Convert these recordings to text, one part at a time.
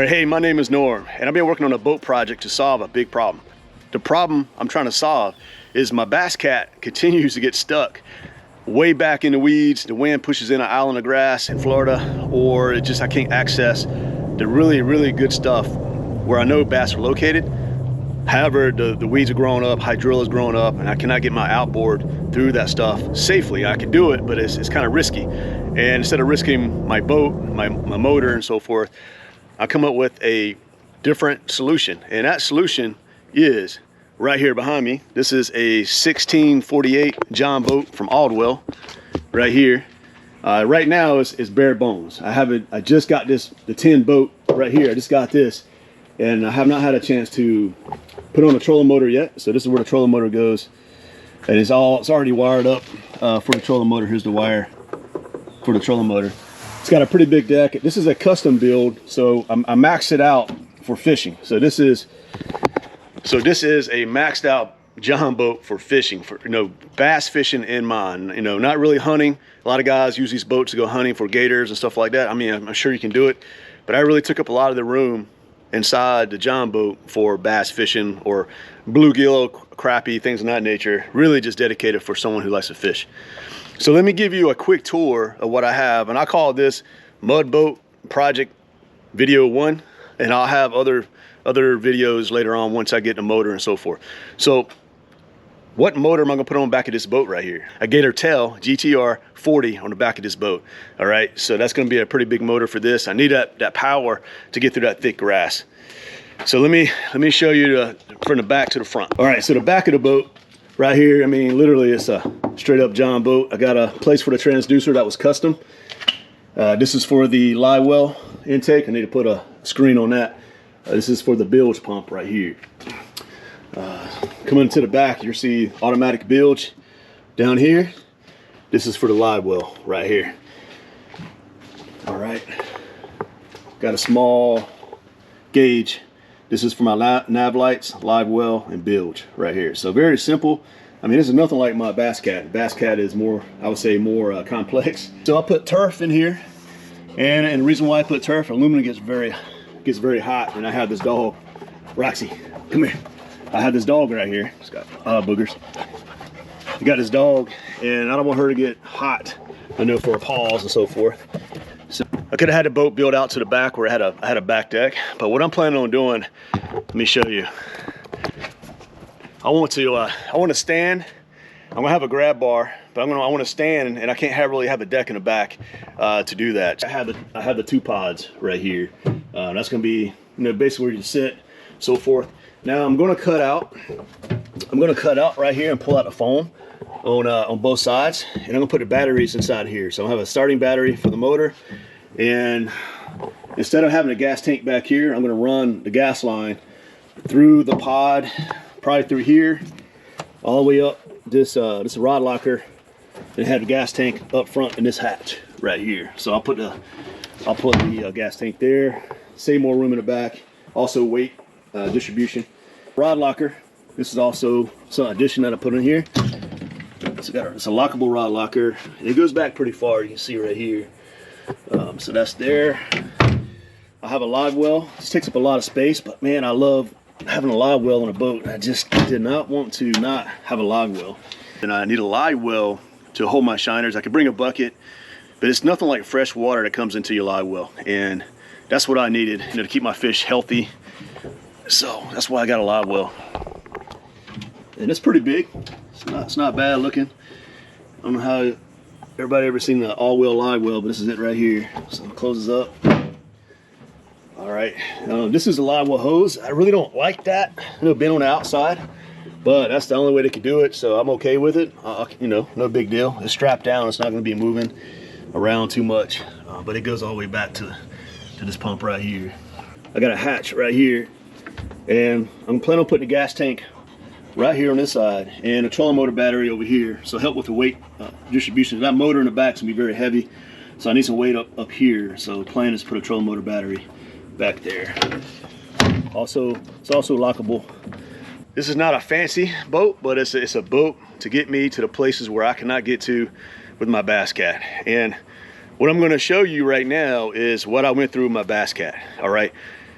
right, hey, my name is Norm, and I've been working on a boat project to solve a big problem. The problem I'm trying to solve is my bass cat continues to get stuck way back in the weeds. The wind pushes in an island of grass in Florida, or I can't access the really good stuff where I know bass are located. However, the weeds are growing up, hydrilla's growing up, and I cannot get my outboard through that stuff safely. I can do it, but it's kind of risky. And instead of risking my boat, my motor and so forth, I come up with a different solution. And that solution is right here behind me. This is a 1648 John boat from Alweld right here. Right now it's bare bones. I just got the 10 boat right here. I just got this, and I have not had a chance to put on a trolling motor yet. So this is where the trolling motor goes, and it's already wired up for the trolling motor. Here's the wire for the trolling motor. It's got a pretty big deck. This is a custom build, so I maxed it out for fishing. So this is a maxed out John boat for fishing, for bass fishing in mind. Not really hunting. A lot of guys use these boats to go hunting for gators and stuff like that. I mean, I'm sure you can do it, but I really took up a lot of the room inside the John boat for bass fishing or bluegill, crappie, things of that nature. Really just dedicated for someone who likes to fish. So let me give you a quick tour of what I have, and I call this Mud Boat Project Video 1, and I'll have other videos later on once I get the motor and so forth. So what motor am I gonna put on the back of this boat right here? A Gator Tail GTR 40 on the back of this boat. All right, so that's gonna be a pretty big motor for this. I need that power to get through that thick grass. So let me show you from the back to the front. All right, so the back of the boat right here, I mean, literally it's a straight up John boat. I got a place for the transducer that was custom. This is for the live well intake. I need to put a screen on that. This is for the bilge pump right here. Coming to the back, you'll see automatic bilge down here. This is for the live well right here. All right, got a small gauge. This is for my nav lights, live well, and bilge right here. So very simple. I mean, this is nothing like my bass cat. Bass cat is more, I would say, more complex. So I put turf in here, and the reason why I put turf, aluminum gets very hot, and I have this dog, Roxy, come here. I have this dog right here. It's got boogers. I got this dog, and I don't want her to get hot, for paws and so forth. So I could have had the boat built out to the back where I had a back deck, but what I'm planning on doing, let me show you. I want to stand. I'm gonna have a grab bar, but I want to stand, and I can't really have a deck in the back to do that. I have the 2 pods right here. That's gonna be basically where you sit, so forth. Now I'm gonna cut out right here and pull out the foam on both sides, and I'm gonna put the batteries inside here. So I have a starting battery for the motor, and instead of having a gas tank back here, I'm gonna run the gas line through the pod, probably through here, all the way up this rod locker, and have the gas tank up front in this hatch right here. So I'll put the gas tank there, save more room in the back, also weight distribution. Rod locker, this is also some addition that I put in here. It's a lockable rod locker, and it goes back pretty far. You can see right here. So that's there. I have a live well. This takes up a lot of space, but man, I love having a live well on a boat. I just did not want to not have a live well. And I need a live well to hold my shiners. I could bring a bucket, but it's nothing like fresh water that comes into your live well. And that's what I needed, to keep my fish healthy. So that's why I got a live well. And it's pretty big. It's not bad looking. I don't know how everybody ever seen the all-well live well, but this is it right here. So it closes up. All right, this is a live well hose. I really don't like that, being on the outside, but that's the only way they can do it, so I'm okay with it. No big deal. It's strapped down. It's not going to be moving around too much, but it goes all the way back to this pump right here. I got a hatch right here, and I'm planning on putting a gas tank right here on this side and a trolling motor battery over here, so help with the weight distribution. That motor in the back is going to be very heavy, so I need some weight up here. So the plan is to put a trolling motor battery back there. It's also lockable. This is not a fancy boat, but it's a boat to get me to the places where I cannot get to with my bass cat. And what I'm going to show you right now is what I went through with my bass cat. All right,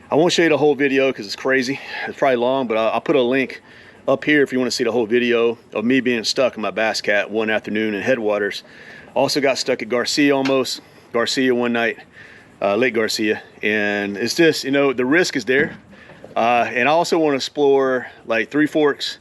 I won't show you the whole video because it's crazy. It's probably long, but I'll put a link up here if you want to see the whole video of me being stuck in my bass cat one afternoon in Headwaters. Also got stuck at Garcia one night, Lake Garcia, and it's just, you know, the risk is there. And I also want to explore like Three Forks,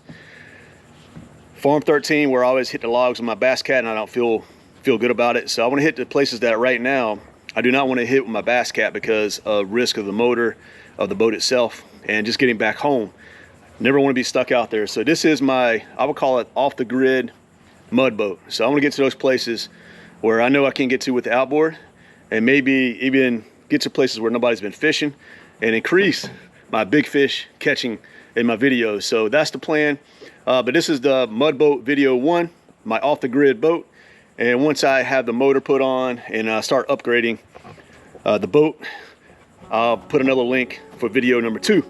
Farm 13, where I always hit the logs with my bass cat and I don't feel good about it. So I want to hit the places that right now I do not want to hit with my bass cat because of risk of the motor, of the boat itself, and just getting back home. Never want to be stuck out there. So this is my, I would call it off the grid mud boat. So I want to get to those places where I know I can get to with the outboard, and maybe even get to places where nobody's been fishing and increase my big fish catching in my videos. So that's the plan. But this is the mud boat video 1, my off the grid boat. And once I have the motor put on and start upgrading the boat, I'll put another link for video number 2.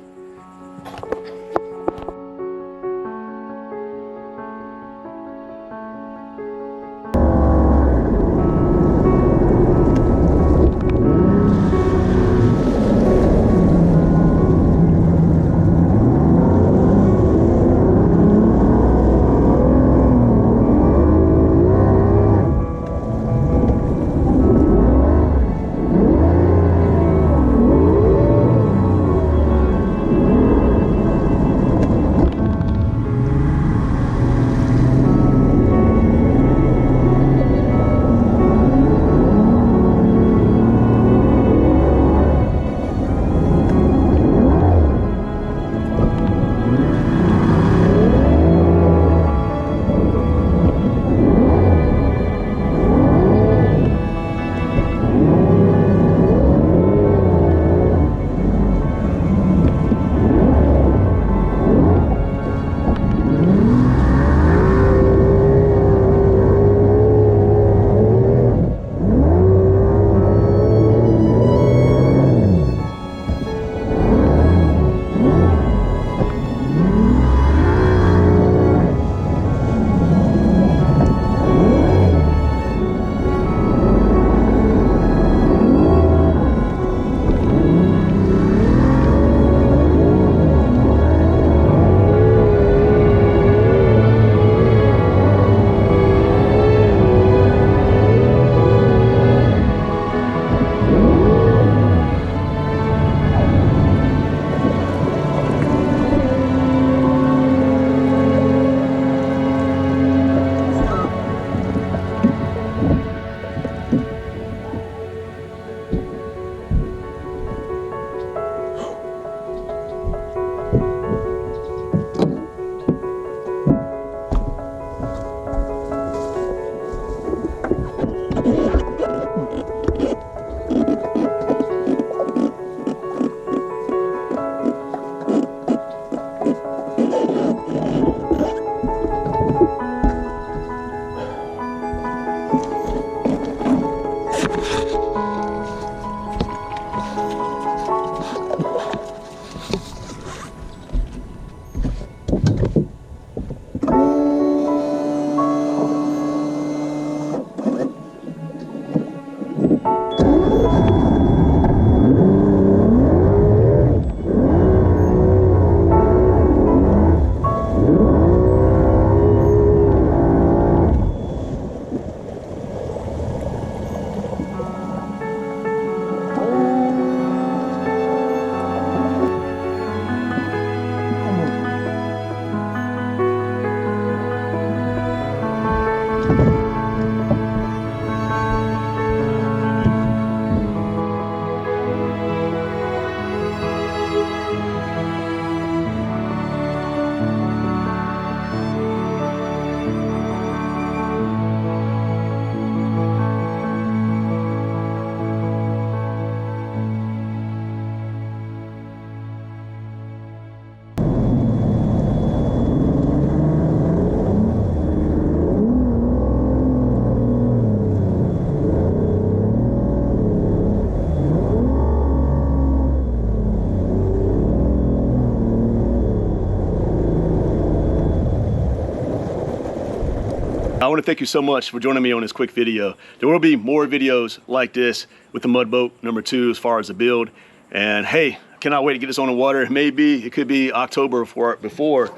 I want to thank you so much for joining me on this quick video. There will be more videos like this with the mud boat number 2 as far as the build. And hey, cannot wait to get this on the water. Maybe it could be October before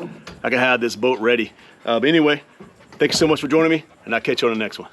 I can have this boat ready. But anyway, thank you so much for joining me, and I'll catch you on the next one.